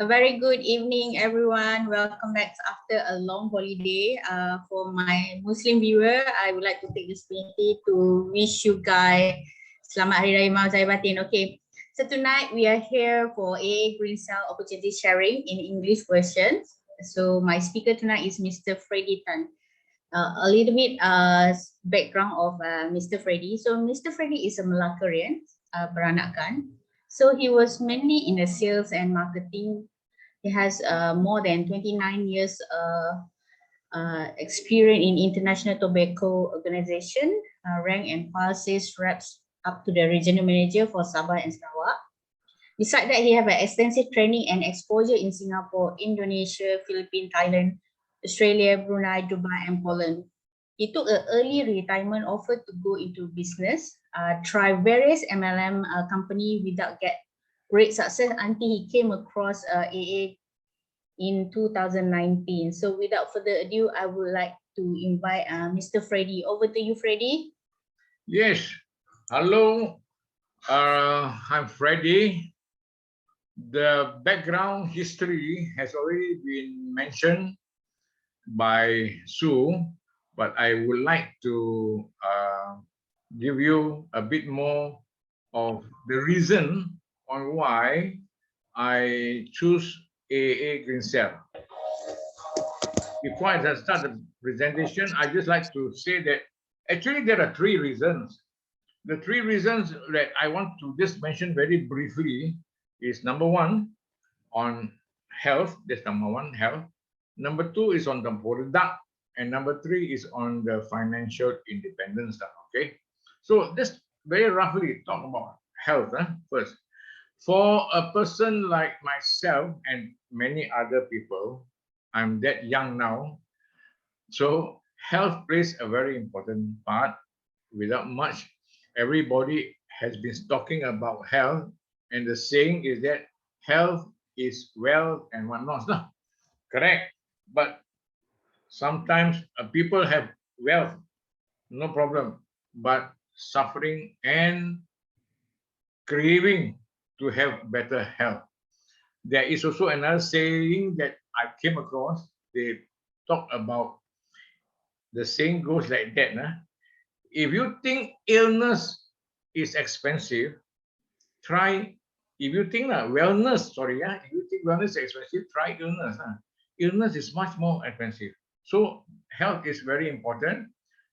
A very good evening, everyone. Welcome back after a long holiday. For my Muslim viewer, I would like to take this opportunity to wish you guys Selamat Hari Raya Maaf Zahir Batin. Okay, so tonight we are here for AA Green Cell Opportunity Sharing in English version. So my speaker tonight is Mr. Freddy Tan. A little bit background of Mr. Freddy. So Mr. Freddy is a Melakarian, peranakan. So he was mainly in the sales and marketing. He has more than 29 years experience in International Tobacco Organization, rank and file sales reps up to the regional manager for Sabah and Sarawak. Besides that, he have an extensive training and exposure in Singapore, Indonesia, Philippines, Thailand, Australia, Brunei, Dubai, and Poland. He took an early retirement offer to go into business, try various MLM company without get great success until he came across AA in 2019. So without further ado, I would like to invite Mr. Freddy. Over to you, Freddy. Yes. Hello. I'm Freddy. The background history has already been mentioned by Sue, but I would like to give you a bit more of the reason on why I choose AA Green Cell. Before I start the presentation, I just like to say that actually there are three reasons. The three reasons that I want to just mention very briefly is number one, on health. That's number one, health. Number two is on the product. And number three is on the financial independence. Okay. So just very roughly talk about health first. For a person like myself and many other people, I'm that young now. So health plays a very important part. Without much, everybody has been talking about health, and the saying is that health is wealth and whatnot. No, correct. But sometimes people have wealth, no problem, but suffering and craving to have better health. There is also another saying that I came across. They talk about the saying goes like that. If you think illness is expensive, try. If you think wellness, if you think wellness is expensive, try illness. Illness is much more expensive. So health is very important.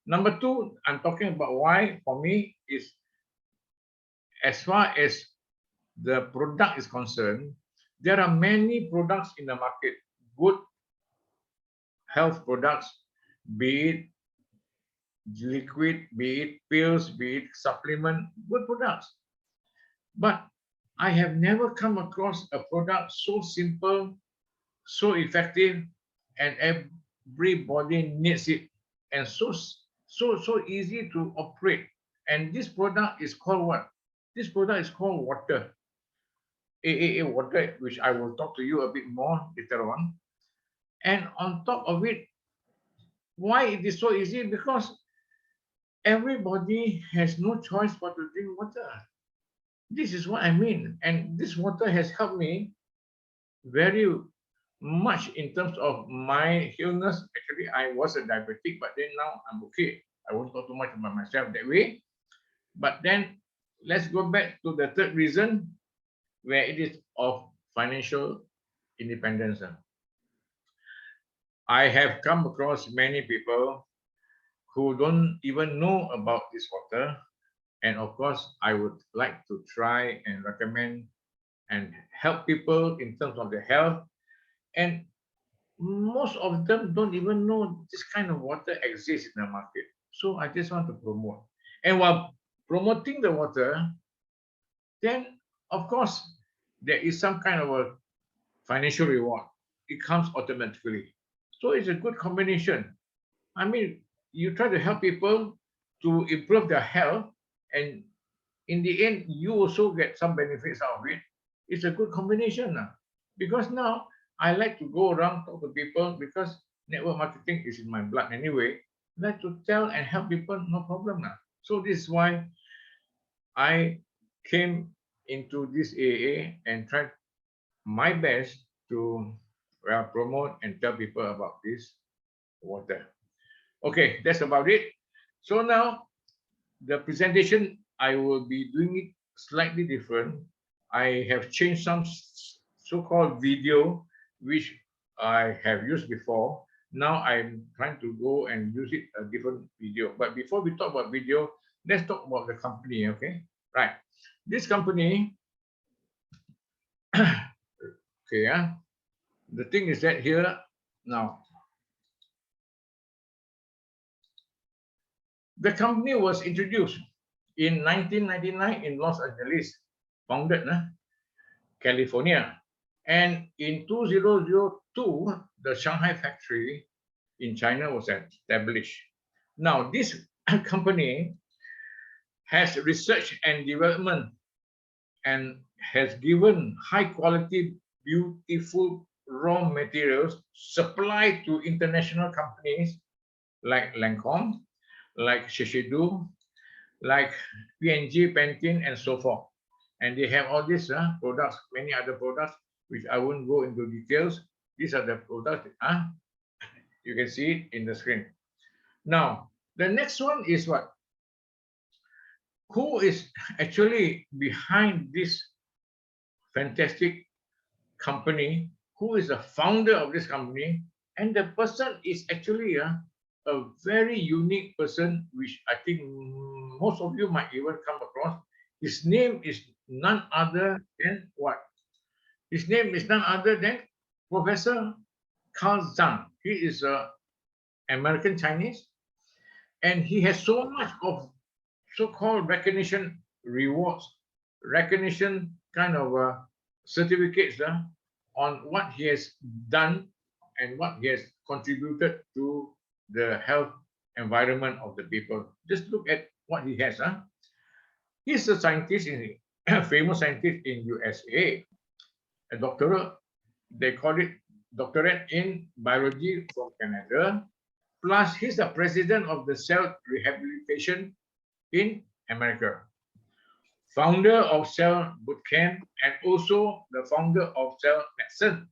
Number two, I'm talking about why for me is as far as the product is concerned, there are many products in the market, good health products, be it liquid, be it pills, be it supplement, good products. But I have never come across a product so simple, so effective, and everybody needs it, and so easy to operate. And this product is called what? This product is called water. AAA water, which I will talk to you a bit more later on. And on top of it, why it is so easy? Because everybody has no choice but to drink water. This is what I mean. And this water has helped me very much in terms of my illness. Actually, I was a diabetic, but then now I'm okay. I won't talk too much about myself that way. But then let's go back to the third reason, where it is of financial independence. I have come across many people who don't even know about this water. And of course, I would like to try and recommend and help people in terms of their health. And most of them don't even know this kind of water exists in the market. So I just want to promote. And while promoting the water, then of course, there is some kind of a financial reward. It comes automatically. So it's a good combination. I mean, you try to help people to improve their health, and in the end, you also get some benefits out of it. It's a good combination. Because now I like to go around, talk to people, because network marketing is in my blood anyway. I like to tell and help people, no problem. So this is why I came into this AA and tried my best to promote and tell people about this water. Okay, that's about it. So now the presentation, I will be doing it slightly different. I have changed some so-called video which I have used before. Now I'm trying to go and use it a different video. But before we talk about video, let's talk about the company, okay? Right. This company, okay, the thing is that here now, the company was introduced in 1999 in Los Angeles, founded California. And in 2002, the Shanghai factory in China was established. Now, this company has research and development and has given high quality, beautiful raw materials supplied to international companies like Lancome, like Shiseido, like P&G, Pantene, and so forth. And they have all these products, many other products, which I won't go into details. These are the products. You can see it in the screen. Now, the next one is what? Who is actually behind this fantastic company? Who is the founder of this company? And the person is actually a very unique person, which I think most of you might even come across. His name is none other than what? His name is none other than Professor Carl Zhang. He is an American Chinese, and he has so much of so-called recognition rewards, recognition kind of certificates on what he has done and what he has contributed to the health environment of the people. Just look at what he has. He's a scientist, a famous scientist in USA, a doctorate, they call it doctorate in biology from Canada. Plus, he's the president of the Cell Rehabilitation in America, founder of Cell Bootcamp, and also the founder of Cell Medicine.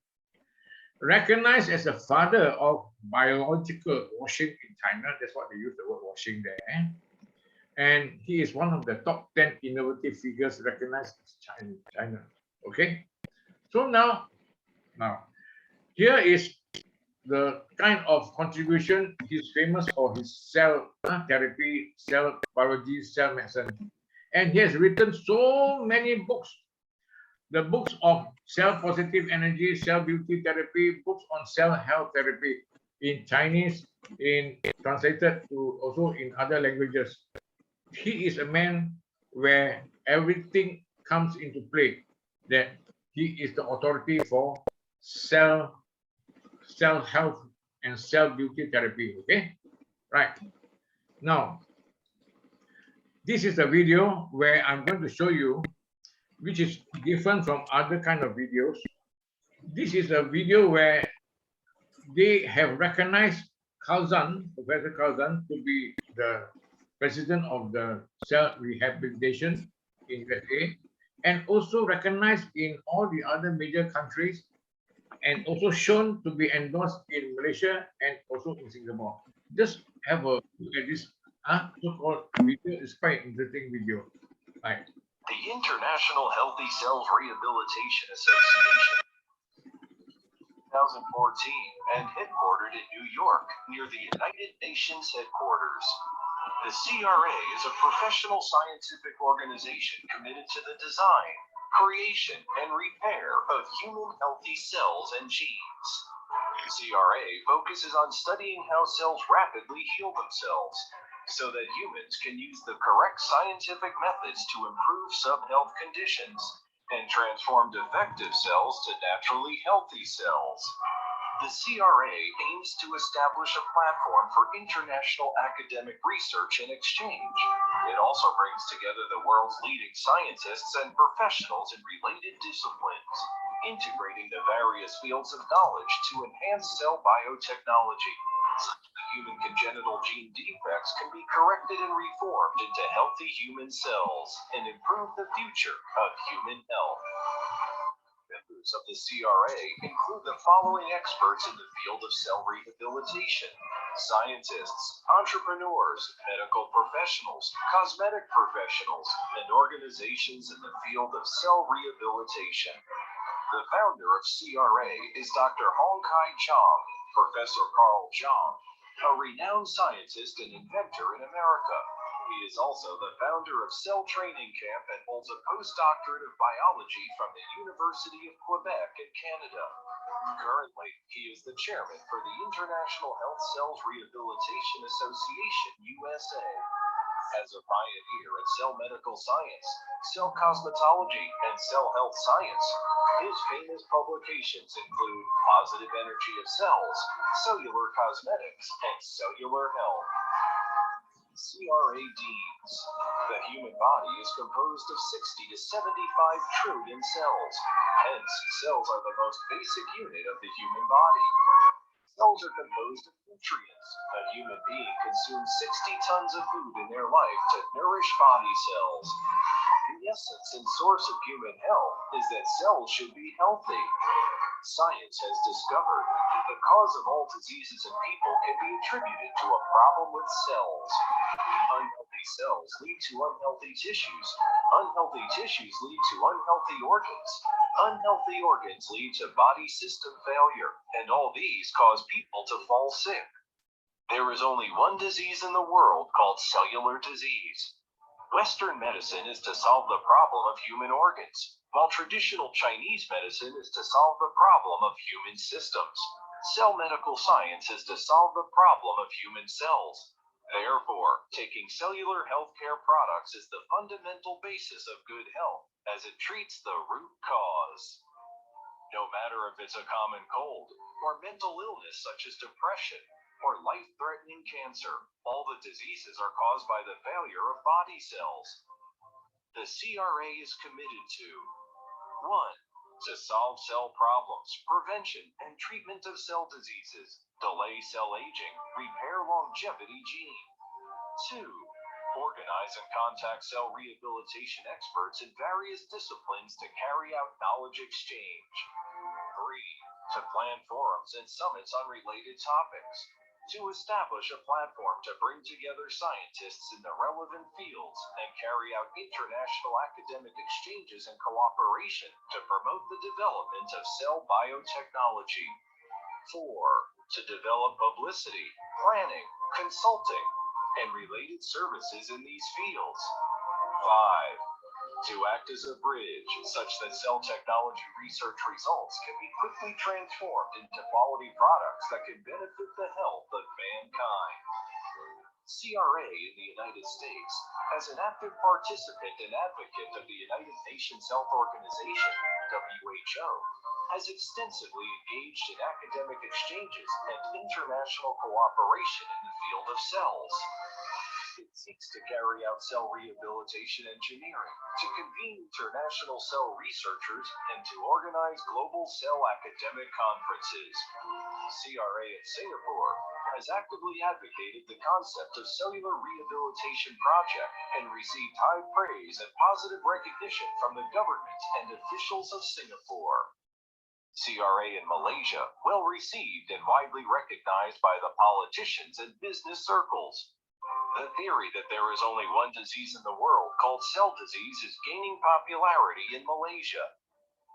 Recognized as the father of biological washing in China, that's what they use the word washing there. And he is one of the top 10 innovative figures recognized in China. Okay, so now here is the kind of contribution he's famous for his cell therapy, cell biology, cell medicine. And he has written so many books. The books of cell positive energy, cell beauty therapy, books on cell health therapy in Chinese, translated to also in other languages. He is a man where everything comes into play, that he is the authority for cell health and cell beauty therapy. Okay, right. Now, this is a video where I'm going to show you, which is different from other kind of videos. This is a video where they have recognized Professor Carl Zhang, to be the president of the Cell Rehabilitation in USA, and also recognized in all the other major countries, and also shown to be endorsed in Malaysia and also in Singapore. Just have a look at this so-called video. It's quite interesting video. Right. The International Healthy Cells Rehabilitation Association, 2014, and headquartered in New York, near the United Nations headquarters. The CRA is a professional scientific organization committed to the design, creation, and repair of human healthy cells and genes. The CRA focuses on studying how cells rapidly heal themselves, so that humans can use the correct scientific methods to improve some health conditions and transform defective cells to naturally healthy cells. The CRA aims to establish a platform for international academic research and exchange. It also brings together the world's leading scientists and professionals in related disciplines, integrating the various fields of knowledge to enhance cell biotechnology. Human congenital gene defects can be corrected and reformed into healthy human cells and improve the future of human health. Members members of the CRA include the following experts in the field of cell rehabilitation: scientists, entrepreneurs, medical professionals, cosmetic professionals, and organizations in the field of cell rehabilitation. The founder of CRA is Dr. Hongkai Chong, Professor Carl Chong, a renowned scientist and inventor in America. He is also the founder of Cell Training Camp and holds a postdoctorate of biology from the University of Quebec in Canada. Currently, he is the chairman for the International Health Cells Rehabilitation Association, USA. As a pioneer in cell medical science, cell cosmetology, and cell health science, his famous publications include Positive Energy of Cells, Cellular Cosmetics, and Cellular Health. CRA deems the human body is composed of 60 to 75 trillion cells. Hence, cells are the most basic unit of the human body. Cells are composed of nutrients. A human being consumes 60 tons of food in their life to nourish body cells. The essence and source of human health is that cells should be healthy. Science has discovered that the cause of all diseases in people can be attributed to a problem with cells. Unhealthy cells lead to unhealthy tissues. Unhealthy tissues lead to unhealthy organs. Unhealthy organs lead to body system failure, and all these cause people to fall sick. There is only one disease in the world called cellular disease. Western medicine is to solve the problem of human organs, while traditional Chinese medicine is to solve the problem of human systems. Cell medical science is to solve the problem of human cells. Therefore, taking cellular healthcare products is the fundamental basis of good health, as it treats the root cause. No matter if it's a common cold, or mental illness such as depression, or life-threatening cancer, all the diseases are caused by the failure of body cells. The CRA is committed to 1. To solve cell problems, prevention and treatment of cell diseases, delay cell aging, repair longevity gene. 2. Organize and contact cell rehabilitation experts in various disciplines to carry out knowledge exchange. 3. To plan forums and summits on related topics. To establish a platform to bring together scientists in the relevant fields and carry out international academic exchanges and cooperation to promote the development of cell biotechnology. 4. To develop publicity, planning, consulting, and related services in these fields. 5. To act as a bridge such that cell technology research results can be quickly transformed into quality products that can benefit the health of mankind. CRA in the United States, as an active participant and advocate of the United Nations Health Organization, WHO, has extensively engaged in academic exchanges and international cooperation in the field of cells. It seeks to carry out cell rehabilitation engineering, to convene international cell researchers, and to organize global cell academic conferences. CRA in Singapore has actively advocated the concept of cellular rehabilitation project and received high praise and positive recognition from the government and officials of Singapore. CRA in Malaysia, well received and widely recognized by the politicians and business circles. The theory that there is only one disease in the world called cell disease is gaining popularity in Malaysia.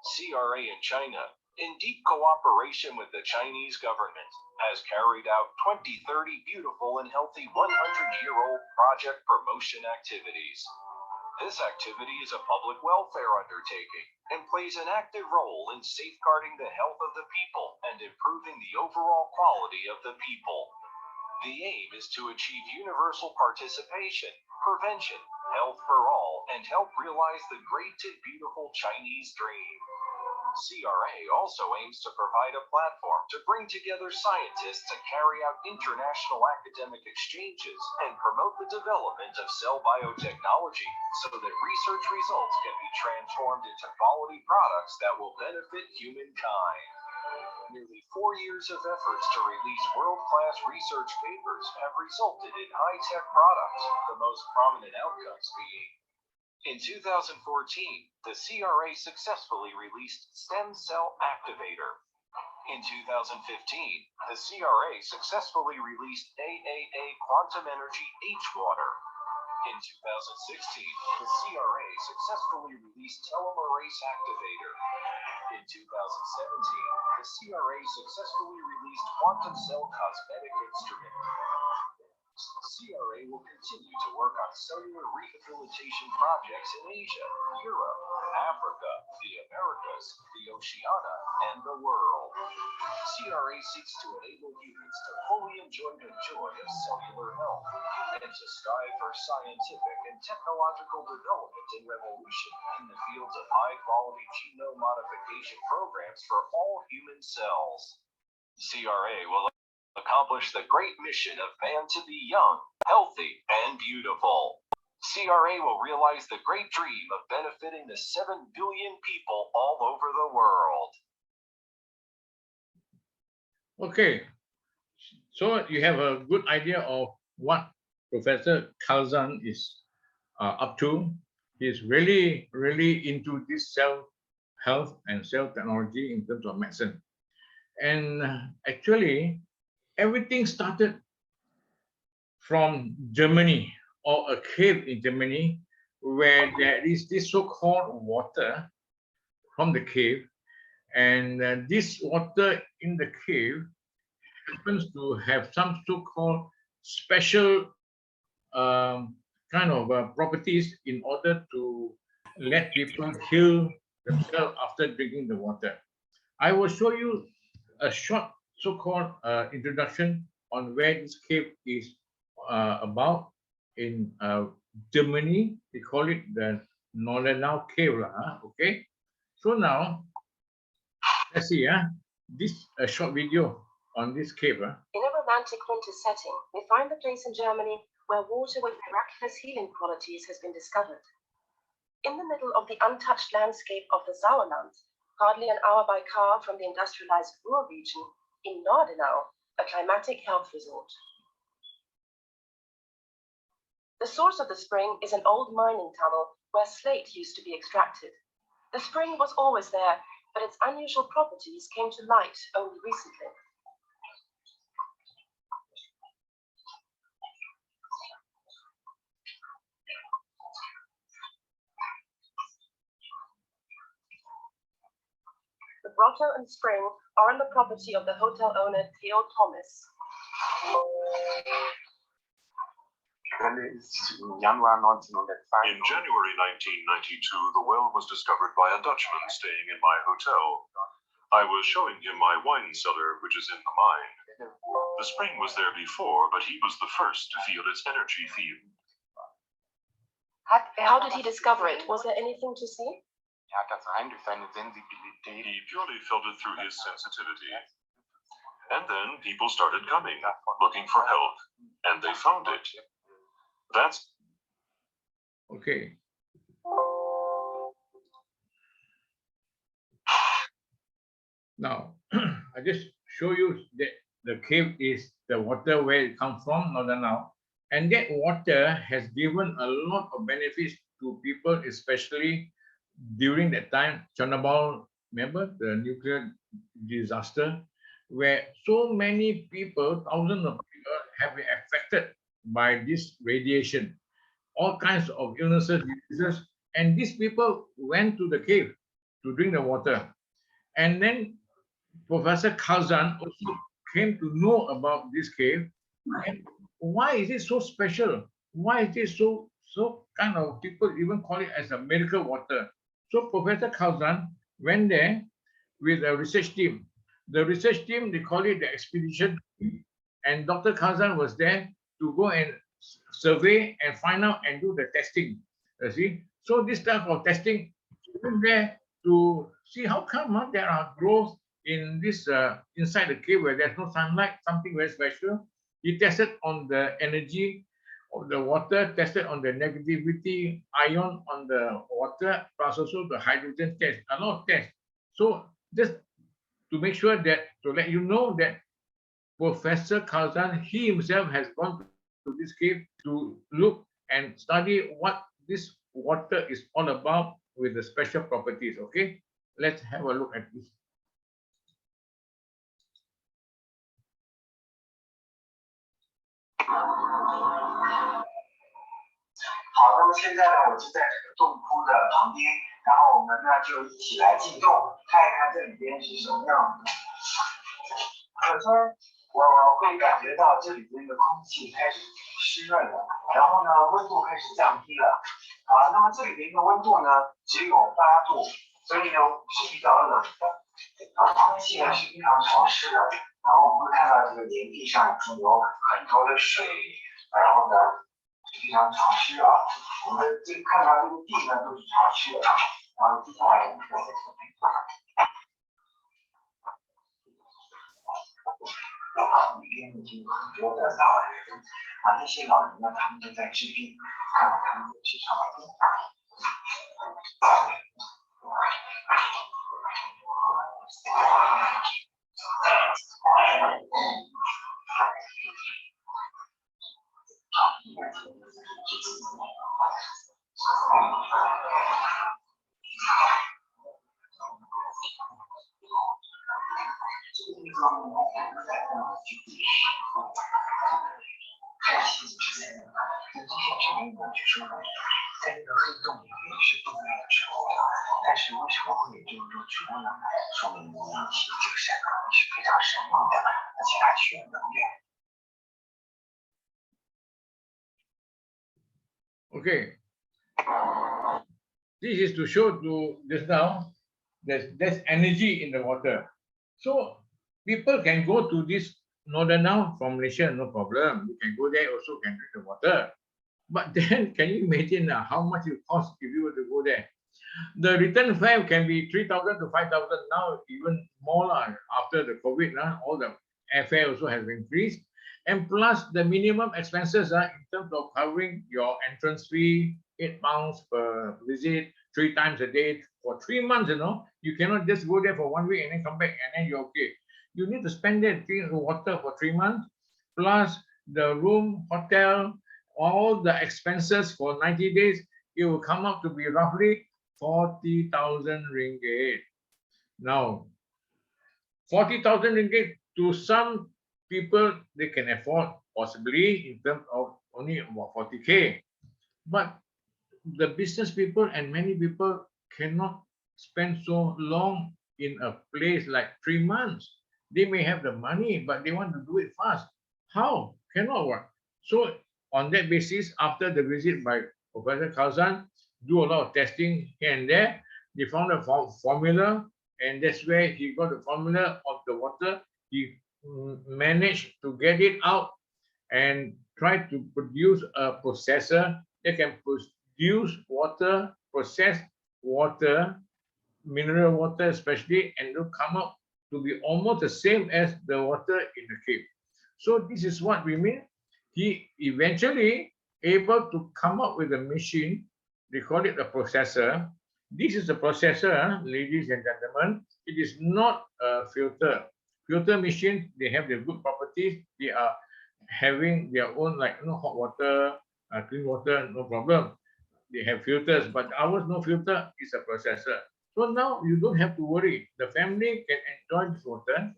CRA in China, in deep cooperation with the Chinese government, has carried out 2030 Beautiful and Healthy 100-year-old project promotion activities. This activity is a public welfare undertaking and plays an active role in safeguarding the health of the people and improving the overall quality of the people. The aim is to achieve universal participation, prevention, health for all, and help realize the great and beautiful Chinese dream. CRA also aims to provide a platform to bring together scientists to carry out international academic exchanges and promote the development of cell biotechnology so that research results can be transformed into quality products that will benefit humankind. Nearly 4 years of efforts to release world-class research papers have resulted in high-tech products, the most prominent outcomes being In 2014, the CRA successfully released Stem Cell Activator. In 2015, the CRA successfully released AAA Quantum Energy H-Water. In 2016, the CRA successfully released Telomerase Activator. In 2017, the CRA successfully released Quantum Cell Cosmetic Instrument. CRA will continue to work on cellular rehabilitation projects in Asia, Europe, Africa, the Americas, the Oceania, and the world. CRA seeks to enable humans to fully enjoy the joy of cellular health and to strive for scientific and technological development and revolution in the fields of high-quality genome modification programs for all human cells. CRA will accomplish the great mission of man to be young, healthy, and beautiful. CRA will realize the great dream of benefiting the 7 billion people all over the world. Okay, so you have a good idea of what Professor Khalzan is up to. He's really into this cell health and cell technology in terms of medicine. And actually, everything started from Germany, or a cave in Germany, where there is this so-called water from the cave, and this water in the cave happens to have some so-called special kind of properties in order to let people heal themselves after drinking the water. I will show you a short so-called introduction on where this cave is about in Germany. We call it the Nordenau Cave. Okay, so now let's see. This a short video on this cave. In a romantic winter setting, we find the place in Germany where water with miraculous healing qualities has been discovered. In the middle of the untouched landscape of the Sauerland, hardly an hour by car from the industrialized Ruhr region, in Nordenau, a climatic health resort. The source of the spring is an old mining tunnel where slate used to be extracted. The spring was always there, but its unusual properties came to light only recently. The grotto and spring are on the property of the hotel owner Theo Thomas. In January 1992, the well was discovered by a Dutchman staying in my hotel. I was showing him my wine cellar, which is in the mine. The spring was there before, but he was the first to feel its energy field. How did he discover it? Was there anything to see? He purely felt it through his sensitivity. And then people started coming, looking for help, and they found it. That's okay. Now, I just show you that the cave is the water where it comes from, Nordenau, and that water has given a lot of benefits to people, especially during that time, Chernobyl, remember the nuclear disaster, where so many people, thousands of people have been affected by this radiation, all kinds of illnesses, diseases, and these people went to the cave to drink the water. And then Professor Khalzan also came to know about this cave. And why is it so special? Why is it so kind of, people even call it as a miracle water? So Professor Khalzan went there with a research team. The research team, they call it the expedition, and Dr. Khalzan was there to go and survey and find out and do the testing. You see, so this type of testing, he went there to see how come there are growths in this inside the cave where there's no sunlight, something very special. He tested on the energy of the water, tested on the negativity ion on the water, plus also the hydrogen test, a lot of tests. So just to make sure that, to let you know that Professor Khalzan, he himself has gone to this cave to look and study what this water is all about with the special properties. Okay, let's have a look at this. 好，那么现在呢，我就在这个洞窟的旁边，然后我们呢就一起来进洞，看一看这里边是什么样的。首先，我会感觉到这里边的空气开始湿润了，然后呢，温度开始降低了。那么这里边的温度呢只有8度，所以呢是比较冷的。空气呢是非常潮湿的，然后我们会看到这个岩壁上已经有很多的水，然后呢。 非常潮湿啊！我们这看到这个地呢都是潮湿的，然后接下来我们看里边已经有很多的老人那些老人呢，他们都在治病，看看他们去上班。在这个黑洞里面是不能有植物的，但是为什么会有这么多植物呢？说明这个山是非常神秘的，而且它需要能量。 Okay, this is to show to just now there's energy in the water. So people can go to this northern now from Malaysia, no problem. You can go there also can drink the water. But then can you imagine how much it costs if you were to go there? The return fare can be 3,000 to 5,000 now, even more after the COVID. All the airfare also has increased. And plus the minimum expenses in terms of covering your entrance fee, £8 per visit, 3 times a day for 3 months, you cannot just go there for 1 week and then come back and then you're okay. You need to spend that drinking water for 3 months, plus the room, hotel, all the expenses for 90 days, it will come up to be roughly 40,000 ringgit. Now, 40,000 ringgit to some people they can afford possibly in terms of only about 40k, but the business people and many people cannot spend so long in a place like 3 months. They may have the money, but they want to do it fast. How? Cannot work. So on that basis, after the visit by Professor Kazan, do a lot of testing here and there, they found a formula, and that's where he got the formula of the water. He managed to get it out and try to produce a processor that can produce water, process water, mineral water especially, and will come up to be almost the same as the water in the cave. So this is what we mean. He eventually able to come up with a machine. They call it a processor. This is a processor, ladies and gentlemen. It is not a filter. Filter machines, they have their good properties. They are having their own, like hot water, clean water, no problem. They have filters, but ours no filter, is a processor. So now you don't have to worry. The family can enjoy this water.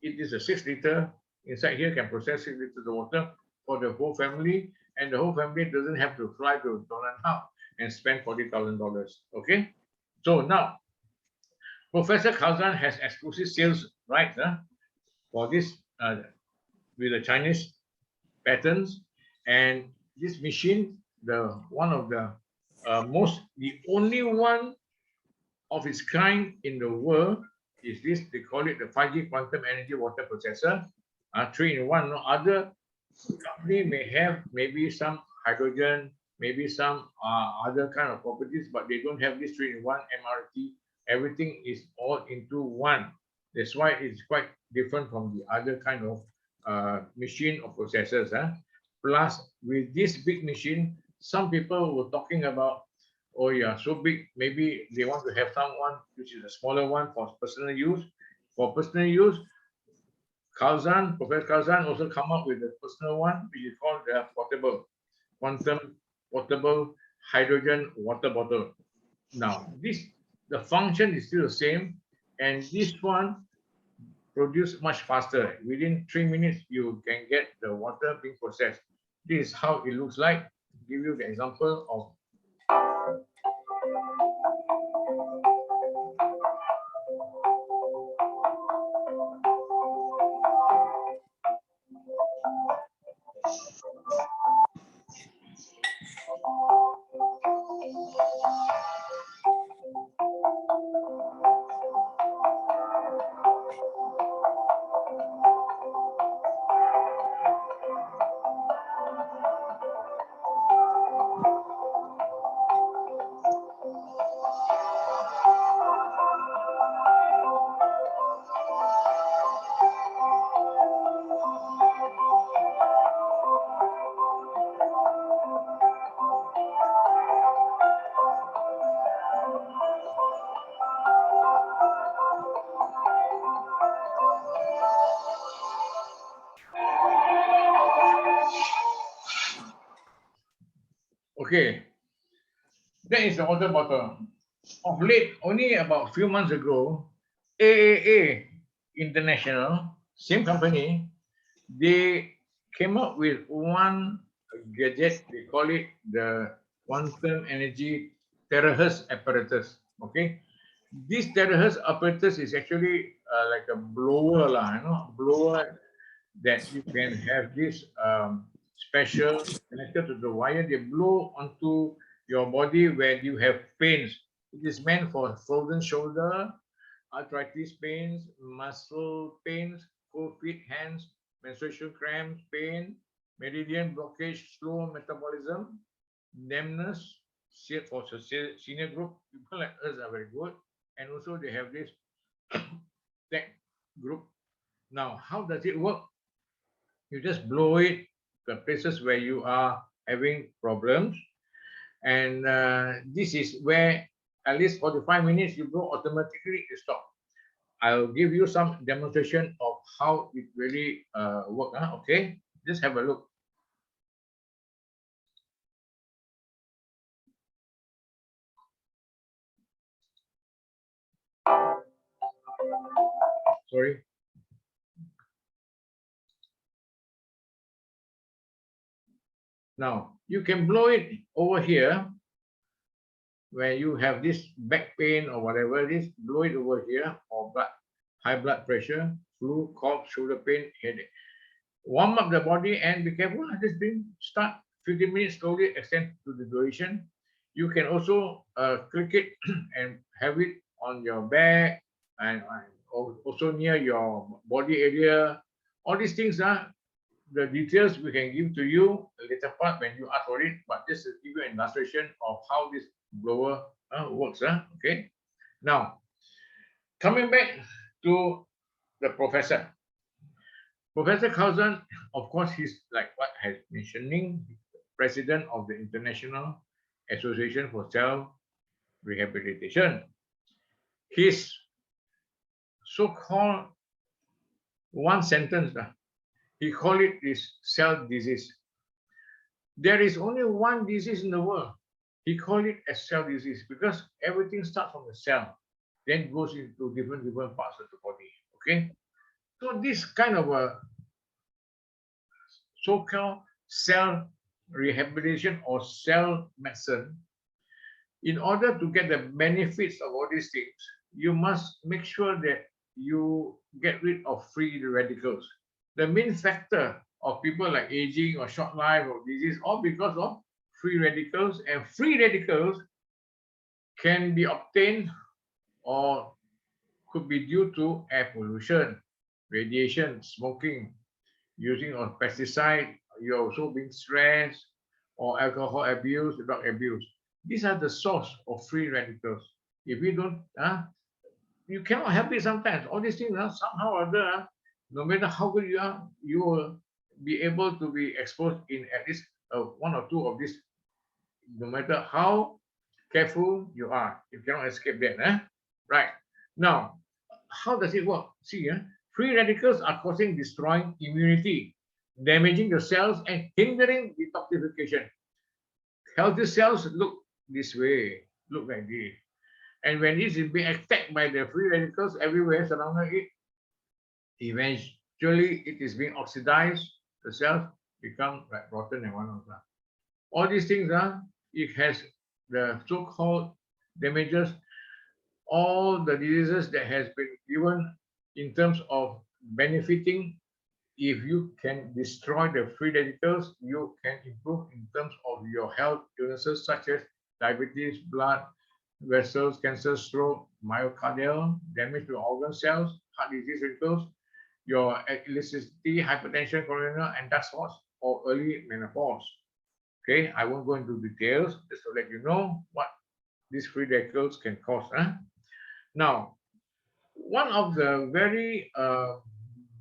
It is a 6 liter. Inside here can process 6 liters of water for the whole family, and the whole family doesn't have to fly to Donau and spend $40,000. Okay, so now Professor Kazan has exclusive sales rights for this with the Chinese patents, and this machine, the only one of its kind in the world is this. They call it the 5G quantum energy water processor. 3-in-1. No other company may have maybe some hydrogen, maybe some other kind of properties, but they don't have this 3-in-1 MRT. Everything is all into one. That's why it's quite different from the other kind of machine or processors. Plus, with this big machine, some people were talking about, oh yeah, so big, maybe they want to have someone which is a smaller one for personal use. For personal use, Professor Kazan also come up with a personal one, which is called the portable, quantum portable hydrogen water bottle. Now, the function is still the same, and this one produce much faster. Within 3 minutes, you can get the water being processed. This is how it looks like. Give you the example of okay. That is the water bottle. Of late, only about a few months ago, AAA International, same company, they came up with one gadget. They call it the quantum energy terahertz apparatus. Okay, this terahertz apparatus is actually like a blower, blower that you can have this special connected to the wire. They blow onto your body where you have pains. It is meant for frozen shoulder, arthritis pains, muscle pains, cold feet, hands, menstruation cramps, pain, meridian blockage, slow metabolism, numbness. For senior group, people like us are very good. And also they have this tech group. Now, how does it work? You just blow it the places where you are having problems, and this is where at least 45 minutes you blow, automatically it stop. I'll give you some demonstration of how it really works. Okay, just have a look. Sorry. Now, you can blow it over here where you have this back pain or whatever it is, blow it over here, or high blood pressure, flu, cough, shoulder pain, headache. Warm up the body and be careful. Just start 15 minutes, slowly extend to the duration. You can also click it and have it on your back and also near your body area. All these things are the details we can give to you later part when you ask for it, but this is give you an illustration of how this blower works. Okay. Now, coming back to the professor. Professor Cousin, of course, he's like what I was mentioning, president of the International Association for Cell Rehabilitation. His so-called one sentence, he called it is cell disease. There is only one disease in the world. He called it a cell disease because everything starts from the cell, then goes into different parts of the body. Okay, so this kind of a so-called cell rehabilitation or cell medicine, in order to get the benefits of all these things, you must make sure that you get rid of free radicals. The main factor of people like aging or short life or disease, all because of free radicals, and free radicals can be obtained or could be due to air pollution, radiation, smoking, using of pesticide, you're also being stressed, or alcohol abuse, drug abuse. These are the source of free radicals. If you don't, you cannot help it sometimes. All these things, somehow or other, no matter how good you are, you will be able to be exposed in at least one or two of these, no matter how careful you are. You cannot escape that. Right. Now, how does it work? See, free radicals are causing destroying immunity, damaging the cells, and hindering detoxification. Healthy cells look this way, look like this. And when this is being attacked by the free radicals everywhere surrounding it, eventually it is being oxidized, the cells become like rotten and whatnot. All these things, it has the so-called damages, all the diseases that has been given in terms of benefiting. If you can destroy the free radicals, you can improve in terms of your health illnesses such as diabetes, blood vessels, cancer, stroke, myocardial, damage to organ cells, heart disease radicals, your electricity, hypertension, coronary, and dust spots, or early menopause. Okay, I won't go into details, just to let you know what these free radicals can cause. Now, one of the very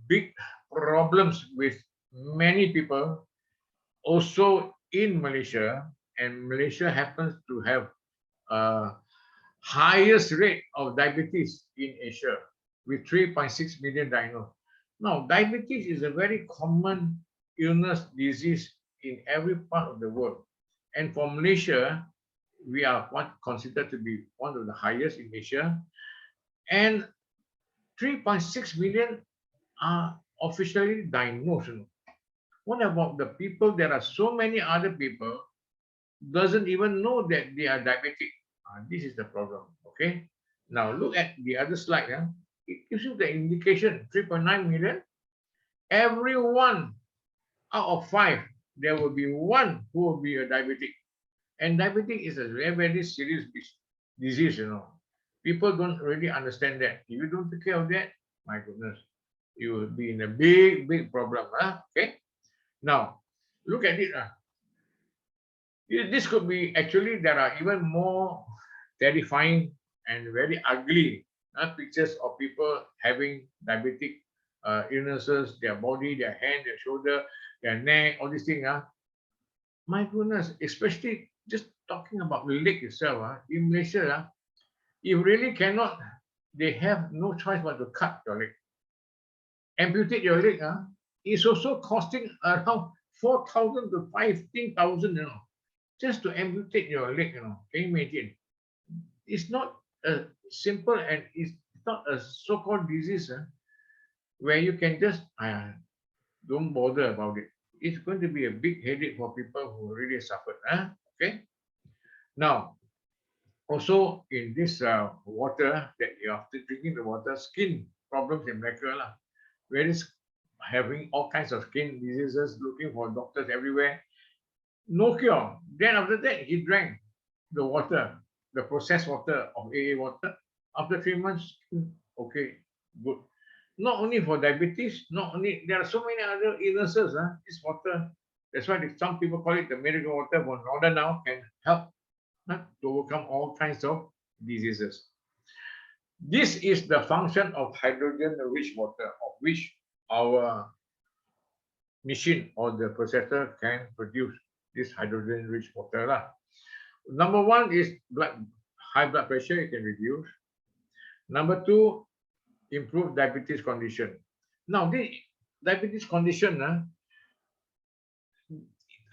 big problems with many people also in Malaysia, and Malaysia happens to have highest rate of diabetes in Asia with 3.6 million diagnosed. Now, diabetes is a very common illness disease in every part of the world. And for Malaysia, we are considered to be one of the highest in Asia. And 3.6 million are officially diagnosed. What about the people? There are so many other people doesn't even know that they are diabetic. This is the problem. Okay. Now look at the other slide. It gives you the indication 3.9 million. Every 1 out of 5, there will be one who will be a diabetic. And diabetic is a very, very serious disease. People don't really understand that. If you don't take care of that, my goodness, you will be in a big, big problem. Okay. Now look at it. This could be actually, there are even more terrifying and very ugly pictures of people having diabetic illnesses, their body, their hand, their shoulder, their neck, all these things. My goodness, especially just talking about the leg itself. In Malaysia, if really cannot, they have no choice but to cut your leg. Amputate your leg, it's also costing around 4,000 to 15,000, just to amputate your leg, Can you imagine? It's not a simple, and it's not a so-called disease where you can just don't bother about it. It's going to be a big headache for people who really suffered. Okay. Now, also in this water, that after drinking the water, skin problems in Malacca, where is having all kinds of skin diseases, looking for doctors everywhere. No cure. Then after that, he drank the water, the processed water of AA water. After 3 months, okay, good. Not only for diabetes, there are so many other illnesses. This water, that's why some people call it the miracle water. For Northern now can help to overcome all kinds of diseases. This is the function of hydrogen-rich water, of which our machine or the processor can produce this hydrogen-rich water. Number 1 is high blood pressure, it can reduce. Number 2, improve diabetes condition. Now, this diabetes condition,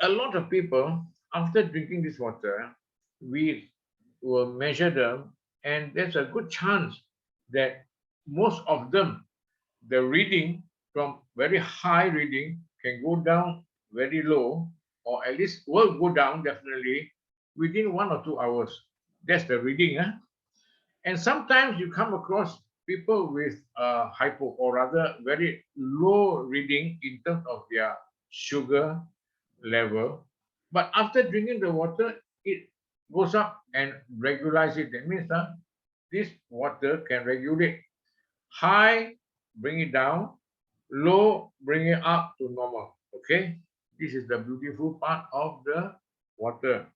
a lot of people, after drinking this water, we will measure them, and there's a good chance that most of them, the reading from very high reading can go down very low, or at least will go down definitely within 1 or 2 hours. That's the reading. And sometimes you come across people with hypo, or rather very low reading in terms of their sugar level. But after drinking the water, it goes up and regularizes it. That means this water can regulate. High, bring it down. Low, bring it up to normal. Okay, this is the beautiful part of the water.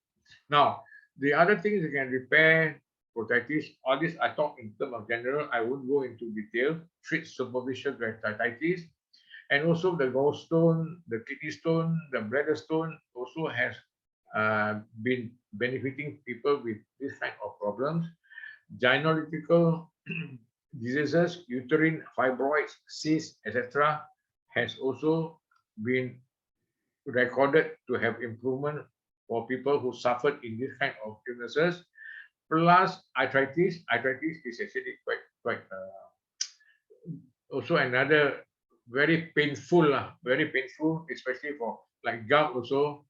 Now, the other things you can repair proctitis. All this I talk in terms of general. I won't go into detail. Treat superficial proctitis, and also the gallstone, the kidney stone, the bladder stone also has been benefiting people with this kind of problems. Gynecological diseases, uterine fibroids, cysts, etc., has also been recorded to have improvement for people who suffered in this kind of illnesses, plus arthritis. Arthritis is actually quite also another very painful, especially for like gout also.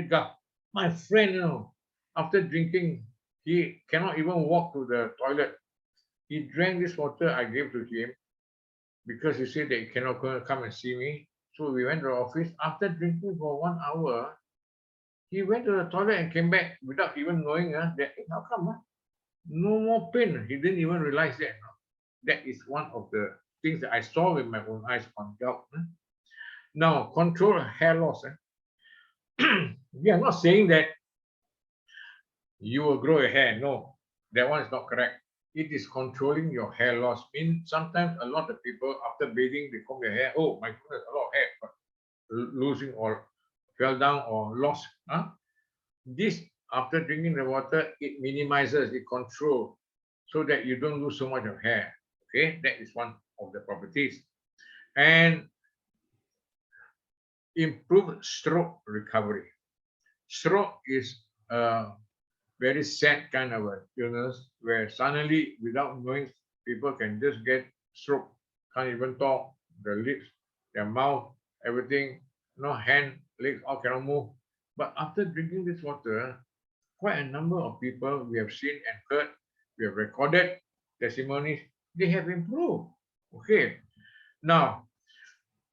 Gout. My friend, after drinking, he cannot even walk to the toilet. He drank this water I gave to him because he said that he cannot come and see me. So we went to the office. After drinking for 1 hour, he went to the toilet and came back without even knowing that, how come? No more pain. He didn't even realize that. That is one of the things that I saw with my own eyes on gout. Now, control hair loss. We are not saying that you will grow your hair. No, that one is not correct. It is controlling your hair loss. Means sometimes a lot of people after bathing, they comb their hair. Oh my goodness, a lot of hair, but losing or fell down or lost. This, after drinking the water, it minimizes, it controls so that you don't lose so much of hair. Okay, that is one of the properties. And improve stroke recovery. Stroke is a very sad kind of an illness where suddenly, without knowing, people can just get stroke, can't even talk, their lips, their mouth, everything, hand, legs, all cannot move. But after drinking this water, quite a number of people we have seen and heard, we have recorded testimonies, they have improved. Okay. Now,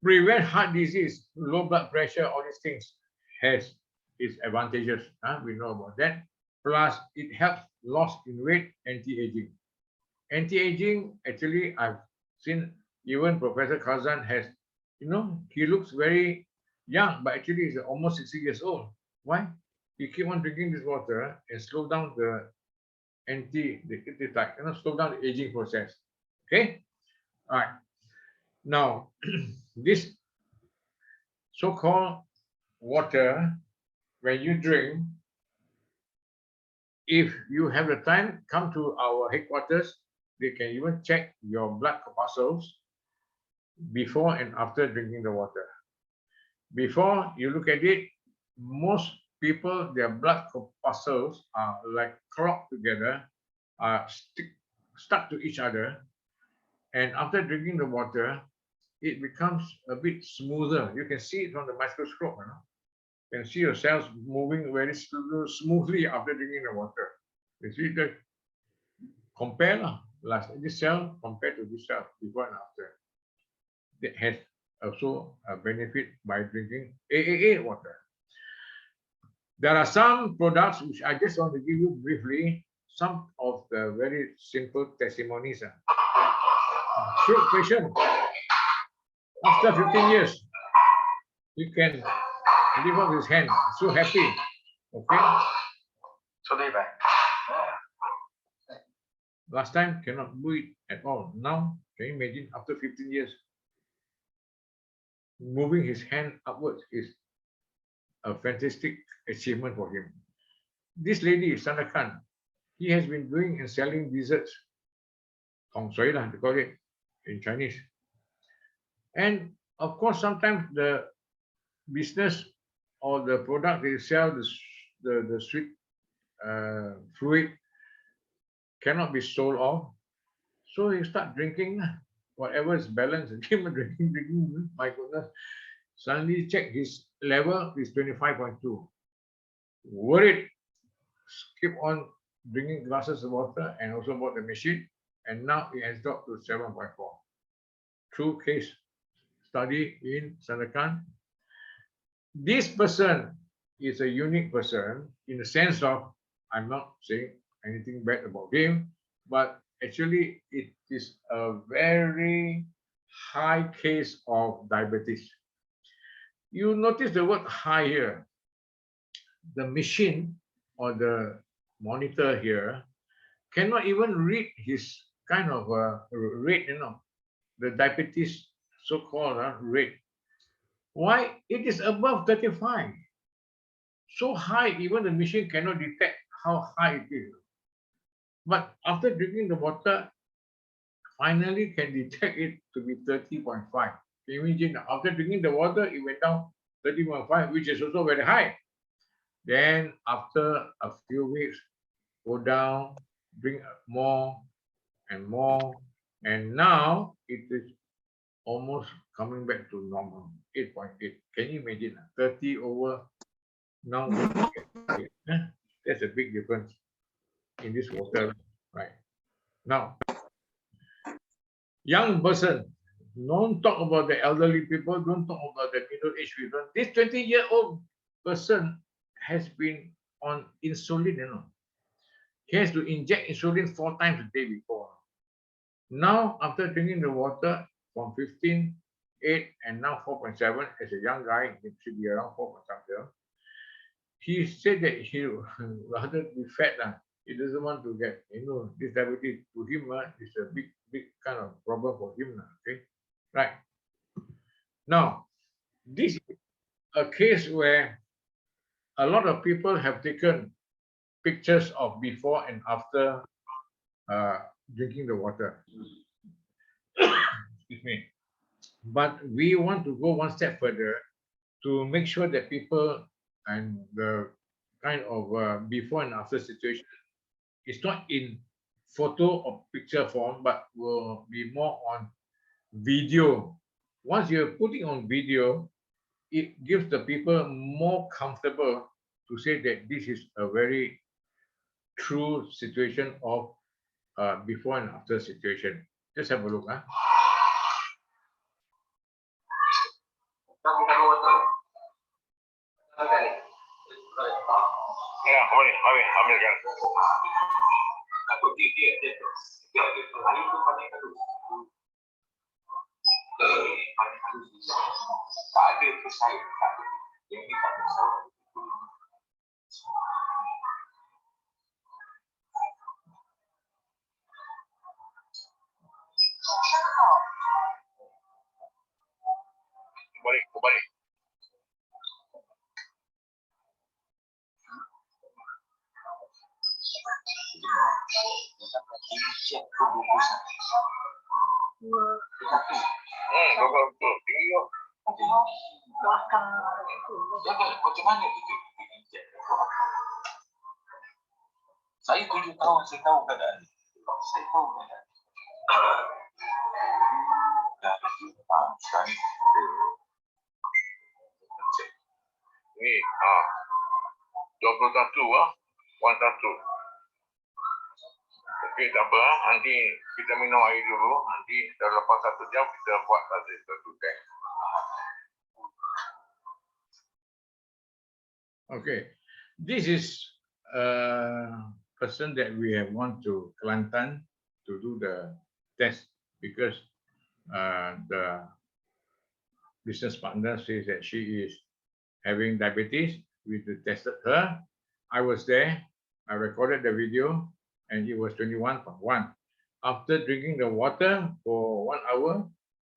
prevent heart disease, low blood pressure, all these things has its advantages. We know about that. Plus, it helps loss in weight, anti-aging. Anti-aging, actually, I've seen even Professor Kazan has, he looks very young, but actually he's almost 60 years old. Why? He keep on drinking this water and slow down the slow down the aging process. Okay? All right. Now, this so-called water, when you drink, if you have the time, come to our headquarters. They can even check your blood corpuscles before and after drinking the water. Before you look at it, most people, their blood corpuscles are like clogged together, are stuck to each other. And after drinking the water, it becomes a bit smoother. You can see it from the microscope. You can see your cells moving very smoothly after drinking the water. You see that? Compare this cell compared to this cell before and after. That has also a benefit by drinking AAA water. There are some products which I just want to give you briefly, some of the very simple testimonies. Stroke patient, after 15 years, he can lift up his hand, so happy. Okay?说对呗。 Last time cannot do it at all. Now, can you imagine after 15 years, moving his hand upwards is a fantastic achievement for him. This lady, Sanakan, he has been doing and selling desserts. Tong Sui they call it in Chinese. And of course, sometimes the business or the product they sell, the sweet fluid, cannot be sold off. So he start drinking whatever is balanced and keep drinking. My goodness. Suddenly check his level is 25.2. Worried, keep on drinking glasses of water and also bought the machine. And now it has dropped to 7.4. True case study in Sandakan. This person is a unique person in the sense of, I'm not saying anything bad about him, but actually it is a very high case of diabetes. You notice the word high here. The machine or the monitor here cannot even read his kind of rate, the diabetes so-called rate. Why? It is above 35. So high, even the machine cannot detect how high it is. But after drinking the water, finally can detect it to be 30.5. Can you imagine? After drinking the water, it went down 30.5, which is also very high. Then after a few weeks, go down, drink more and more, and now it is almost coming back to normal, 8.8. Can you imagine? 30 over, now 8. That's a big difference in this water, right? Now, young person, don't talk about the elderly people, don't talk about the middle-aged people. This 20-year-old person has been on insulin, you know. He has to inject insulin 4 times a day before. Now, after drinking the water from 15, 8, and now 4.7, as a young guy, it should be around 4 something. He said that he rather be fat. He doesn't want to get, this diabetes to him is a big kind of problem for him. Okay, right. Now, this is a case where a lot of people have taken pictures of before and after drinking the water. Excuse me. But we want to go one step further to make sure that people and the kind of before and after situation is not in photo or picture form, but will be more on video. Once you're putting on video, it gives the people more comfortable to say that this is a very true situation of before and after situation. Just have a look. Ya, boleh, ambilkan. Balik. Betul. Tinggi kok. Macam mana kita injek? Saya 7 tahun, saya tahu keadaan. Sekarang ni 21 11. Okey, tak apa. Nanti kita minum air dulu. Nanti dah lepas 1 jam kita buat satu tank. Okay, this is a person that we have want to Kelantan to do the test because the business partner says that she is having diabetes. We tested her. I was there. I recorded the video, and it was 21.1. After drinking the water for 1 hour,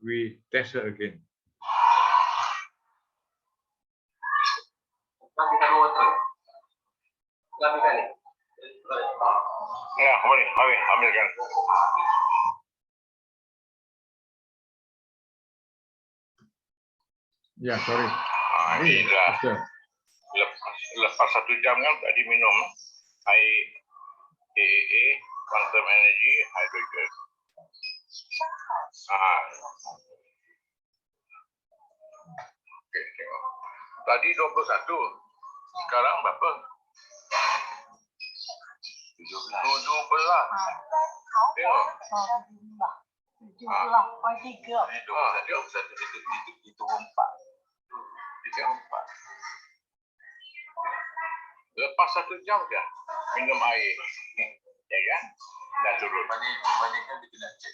we test her again. Ya, boleh. Ambilkan. Ya, sorry. Ini dah After. lepas 1 jam kan tadi minum air AAA, Quantum Energy, Hydrated. Okay, tengok. Tadi 21. Sekarang berapa? 17. Tengok. 4. Lepas 1 jam dah minum air. Ya kan? Dah turun. Kebanyakan dia kena cek.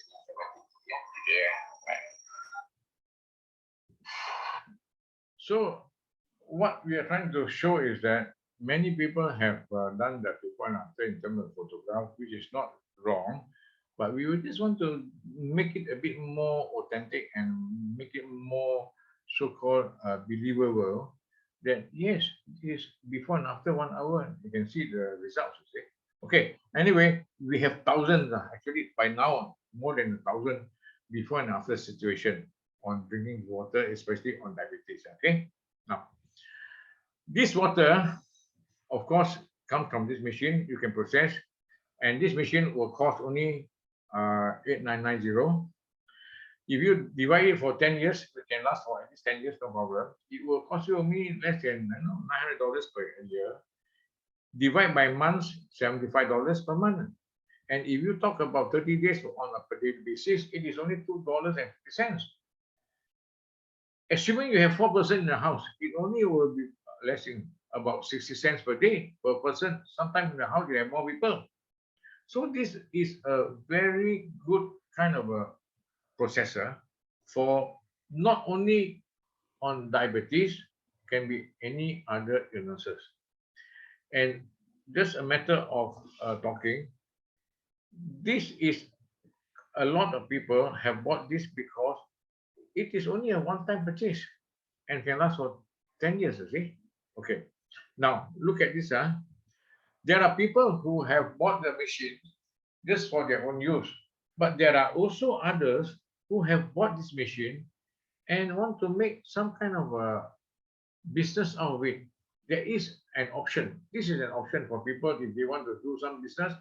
Ya. So what we are trying to show is that many people have done the before and after in terms of photograph, which is not wrong, but we would just want to make it a bit more authentic and make it more so-called believable that yes, it is before and after 1 hour, you can see the results, you see. Okay, anyway, we have thousands, actually by now, more than 1,000 before and after situation on drinking water, especially on diabetes, okay? Now, this water of course, comes from this machine. You can process, and this machine will cost only 8,990. If you divide it for 10 years, it can last for at least 10 years, no problem. It will cost you only less than $900 per year. Divide by months, $75 per month. And if you talk about 30 days on a per day basis, it is only $2.50. Assuming you have 4 persons in the house, it only will be less than about 60 cents per day per person. Sometimes in the house you have more people. So this is a very good kind of a processor for not only on diabetes, can be any other illnesses. And just a matter of talking, this is a lot of people have bought this because it is only a one-time purchase and can last for 10 years, you see. Okay, now look at this. There are people who have bought the machine just for their own use, but there are also others who have bought this machine and want to make some kind of a business out of it. There is an option. This is an option for people if they want to do some business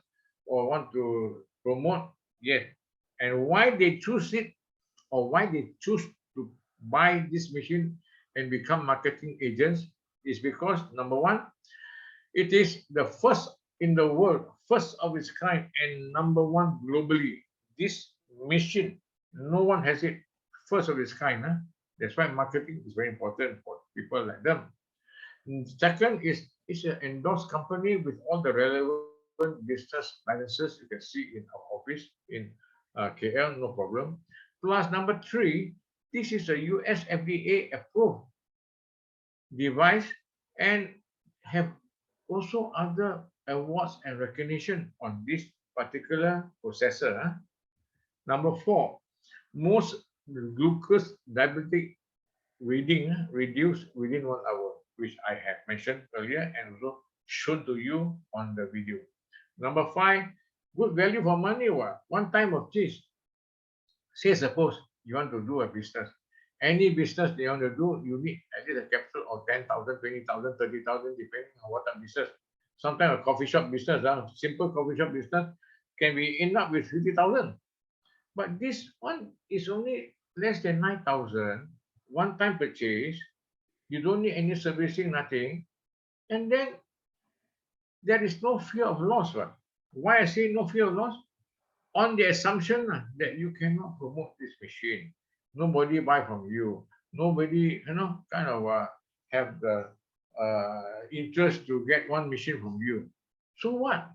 or want to promote. Yes. And why they choose it, or why they choose to buy this machine and become marketing agents, is because number one, it is the first in the world, first of its kind, and number one globally. This machine, no one has it, first of its kind. That's why marketing is very important for people like them. And second is, it's an endorsed company with all the relevant business licenses you can see in our office in KL, no problem. Plus number three, this is a US FDA approved device and have also other awards and recognition on this particular processor. Number four, most glucose diabetic reading reduced within 1 hour, which I have mentioned earlier and also shown to you on the video. Number five, good value for money. One time of this. Say suppose you want to do a business. Any business you want to do, you need at least a capital of 10,000, 20,000, 30,000, depending on what type of business. Sometimes a coffee shop business, simple coffee shop business can be end up with 50,000. But this one is only less than 9,000, one-time purchase. You don't need any servicing, nothing. And then there is no fear of loss. Why I say no fear of loss? On the assumption that you cannot promote this machine. Nobody buy from you. Nobody, kind of have the interest to get one machine from you. So what?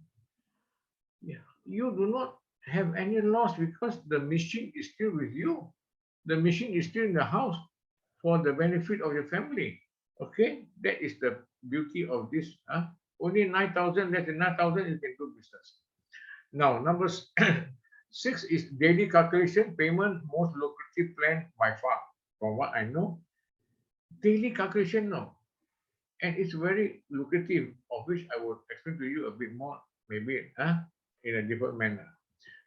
Yeah, you do not have any loss because the machine is still with you. The machine is still in the house for the benefit of your family. Okay, that is the beauty of this. Only 9,000, less than 9,000, you can do business. Now, number 6 is daily calculation payment, most lucrative plan by far. From what I know, daily calculation, no. And it's very lucrative, of which I will explain to you a bit more, maybe in a different manner.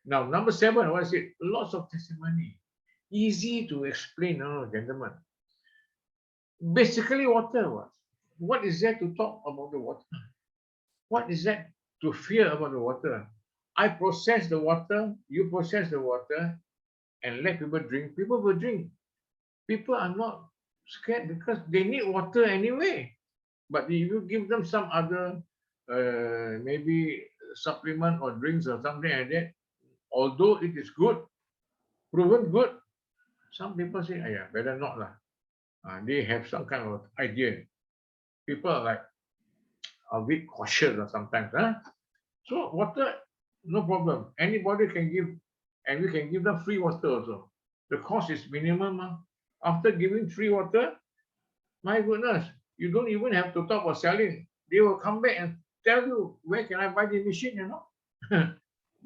Now, number 7, what is it? Lots of testimony. Easy to explain, gentlemen. Basically, water. What is there to talk about the water? What is that to fear about the water? I process the water, you process the water, and let people drink. People will drink. People are not scared because they need water anyway. But if you give them some other, maybe supplement or drinks or something like that, although it is good, proven good, some people say, better not lah. They have some kind of idea. People are like a bit cautious sometimes. So water, no problem. Anybody can give, and we can give them free water also. The cost is minimum. After giving free water, my goodness, you don't even have to talk about selling. They will come back and tell you, where can I buy the machine,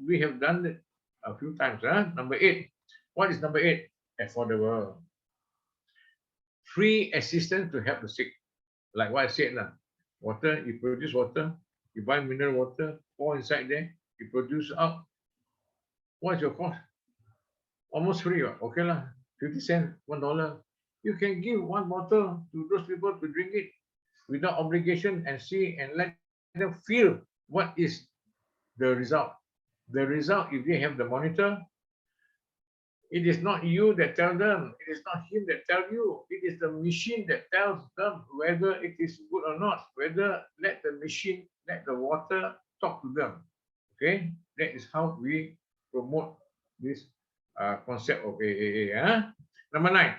We have done it a few times. Number 8. What is number 8? Affordable. Free assistance to help the sick. Like what I said, water, you produce water, you buy mineral water, pour inside there, you produce out. What's your cost? Almost free. Okay lah, 50 cents, $1. You can give one bottle to those people to drink it without obligation and see and let them feel what is the result. The result, if they have the monitor, it is not you that tell them, it is not him that tell you, it is the machine that tells them whether it is good or not, whether let the machine, let the water talk to them. Okay, that is how we promote this concept of AAA. Number 9,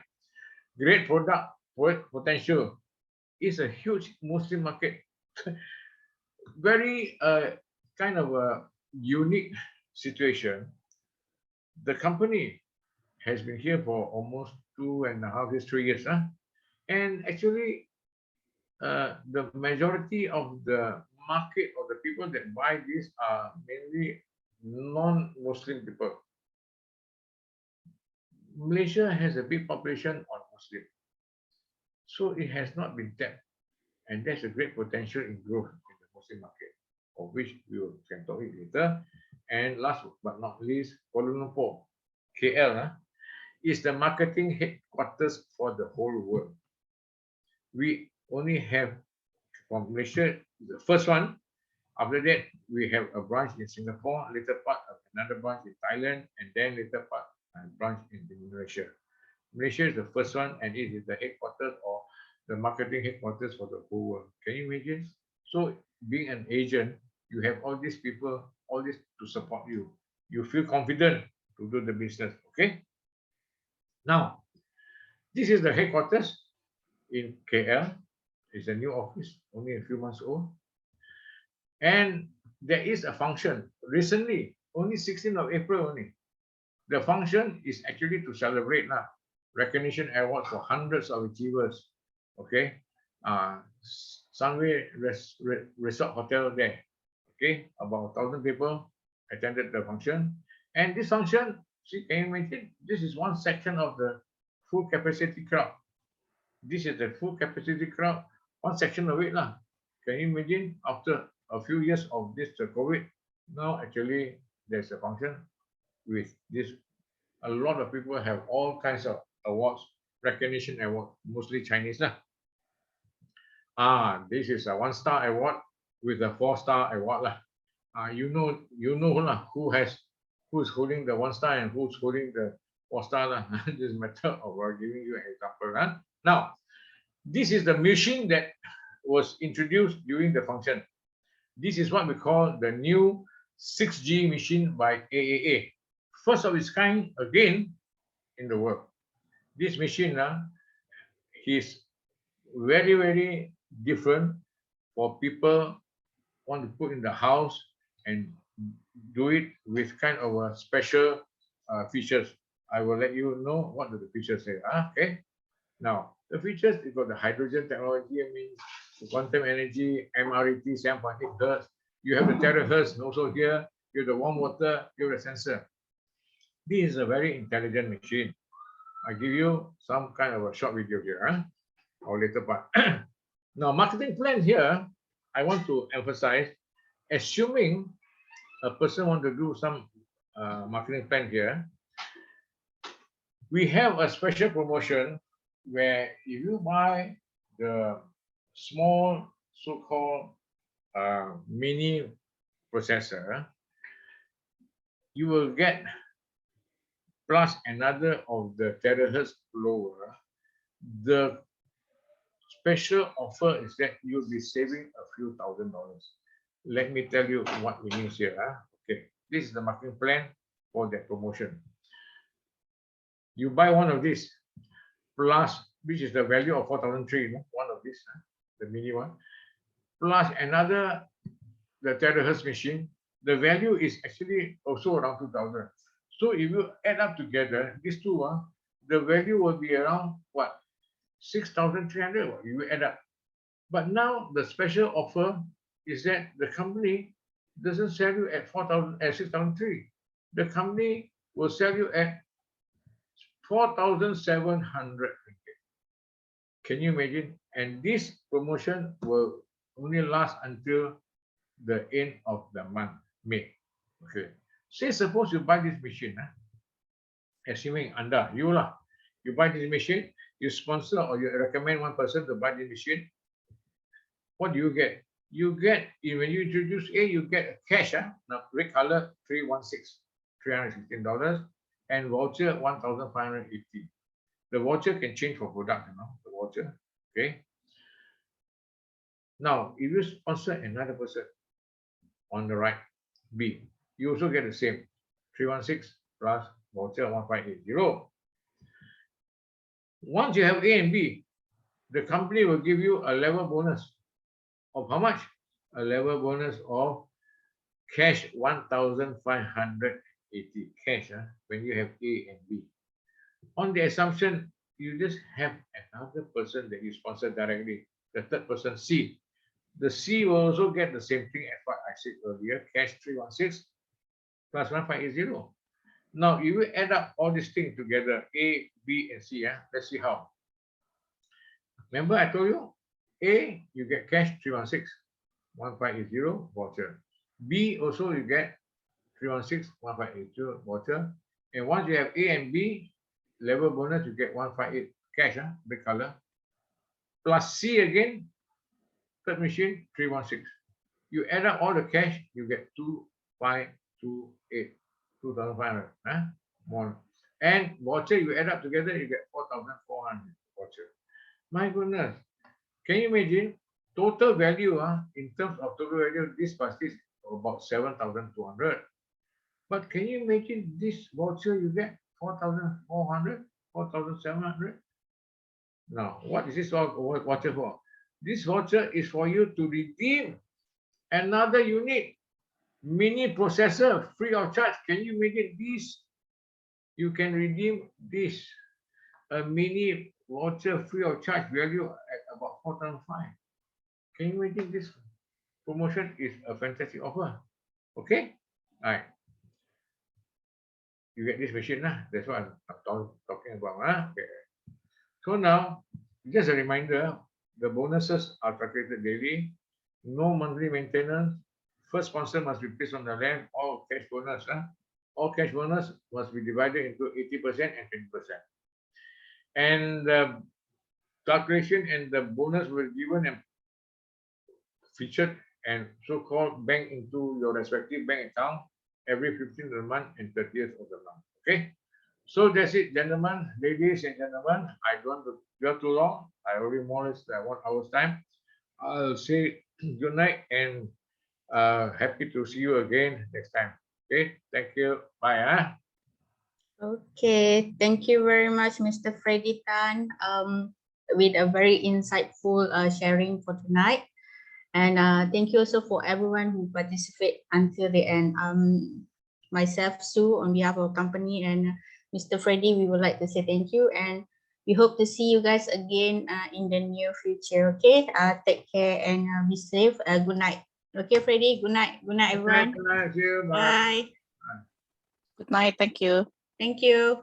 great product potential is a huge Muslim market. Very kind of a unique situation. The company has been here for almost 2.5 years, 3 years, and actually the majority of the market of the people that buy this are mainly non-Muslim people. Malaysia has a big population on Muslim, so it has not been tapped, and there's a great potential in growth in the Muslim market, of which we can talk it later. And last but not least, Kuala Lumpur, KL, is the marketing headquarters for the whole world. We only have from Malaysia, the first one. After that, we have a branch in Singapore, later part of another branch in Thailand, and then later part a branch in Indonesia. Malaysia is the first one, and it is the headquarters or the marketing headquarters for the whole world. Can you imagine? So being an agent, you have all these people, all this to support you. You feel confident to do the business, okay? Now, this is the headquarters in KL. It's a new office, only a few months old. And there is a function recently, only 16th of April only. The function is actually to celebrate recognition award for hundreds of achievers. Okay, Sunway Resort Hotel there. Okay, about 1,000 people attended the function. And this function, see, can you imagine? This is one section of the full capacity crowd. This is the full capacity crowd, one section of it. Can you imagine after a few years of this COVID, now actually there's a function with this. A lot of people have all kinds of awards, recognition award, mostly Chinese. This is a 1-star award with a 4-star award. You know who's holding the 1-star and who's holding the 4-star. This is a matter of giving you an example. Now, this is the machine that was introduced during the function. This is what we call the new 6G machine by AAA. First of its kind again in the world. This machine is very, very different for people want to put in the house and do it with kind of a special features. I will let you know what do the features say. Okay. Now, the features, you got the hydrogen technology, the quantum energy, MRET 7.8 Hertz. You have the terahertz also here. You have the warm water, you have the sensor. This is a very intelligent machine. I give you some kind of a short video here, or later part. Now, marketing plan here, I want to emphasize, assuming a person want to do some marketing plan here, we have a special promotion where if you buy the small so-called mini processor, you will get plus another of the terahertz lower. The special offer is that you'll be saving a few $1,000s. Let me tell you what it means here. Okay, this is the marketing plan for that promotion. You buy one of these plus, which is the value of 4,300, one of these, the mini one, plus another, the terahertz machine. The value is actually also around 2,000. So if you add up together, these two, the value will be around what? 6,300. You add up. But now the special offer is that the company doesn't sell you at 6,300. The company will sell you at 4,700. Can you imagine? And this promotion will only last until the end of the month, May. Okay. Say suppose you buy this machine, assuming you buy this machine, you sponsor or you recommend one person to buy this machine. What do you get? you get, when you introduce A, you get cash, now red color, $316, and voucher, 1,580. The voucher can change for product, the voucher, okay? Now, if you sponsor another person on the right, B, you also get the same, 316 plus voucher, 1,580. Once you have A and B, the company will give you a level bonus of how much? A level bonus of cash 1,580 cash when you have A and B. On the assumption you just have another person that you sponsor directly, the third person, C. The C will also get the same thing as what I said earlier, cash 316 plus 1,580. Now, if you add up all these things together, A, B, and C, let's see how. Remember I told you, A, you get cash 316, 1,580 voucher. B, also you get 316, 1,580 voucher. And once you have A and B, level bonus, you get 158 cash, red color. Plus C again, third machine, 316. You add up all the cash, you get 2,528, 2,500, more. And voucher, you add up together, you get 4,400 voucher. My goodness, can you imagine total value in terms of total value, this plus this about 7,200. But can you imagine this voucher you get 4,400, 4,700? Now, what is this voucher for? This voucher is for you to redeem another unit, mini processor, free of charge. Can you imagine this? You can redeem this, a mini voucher free of charge value at about 4,500. Can you imagine this promotion is a fantastic offer? Okay, all right. You get this machine, that's what I'm talking about. Okay. So now, just a reminder, the bonuses are calculated daily, no monthly maintenance. First sponsor must be placed on the left, all cash bonus. All cash bonus must be divided into 80% and 20%. And the calculation and the bonus were given and featured and so-called bank into your respective bank account every 15th of the month and 30th of the month. Okay, so that's it, gentlemen, ladies and gentlemen. I don't want to dwell too long. I already more or less 1 hour's time. I'll say good night and happy to see you again next time. Okay, thank you. Bye. Okay, thank you very much, Mr. Freddy Tan, with a very insightful sharing for tonight. And thank you also for everyone who participate until the end. Myself, Sue, on behalf of our company, and Mr. Freddy, we would like to say thank you. And we hope to see you guys again in the near future. Okay, take care and be safe. Good night. Okay, Freddy, good night. Good night, everyone. Good night. See you. Bye. Good night. Thank you. Thank you.